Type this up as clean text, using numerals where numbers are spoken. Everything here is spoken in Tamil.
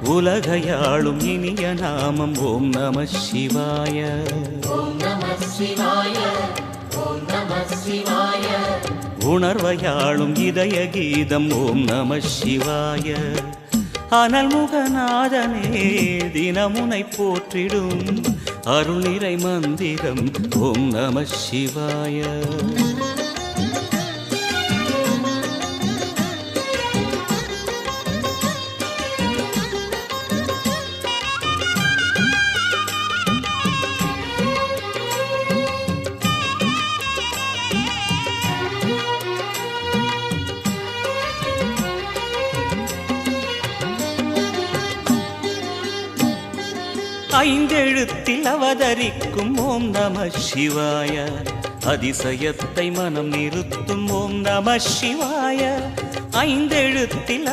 உலகையாளும் இனிய நாமம் ஓம் நம சிவாய. ஓம் நம சிவாய. ஓம் நம சிவாய. உணர்வையாளும் இதய கீதம் ஓம் நம சிவாய. அனல்முகநாதனே தினமுனை போற்றிடும் அருள் நிறை மந்திரம் ஓம் நம சிவாய. ஐந்தெழுத்தில் அவதரிக்கும் ஓம் நம சிவாய. அதிசயத்தை மனம் நிறுத்தும் ஓம் நம சிவாய. ஐந்தெழுத்தில்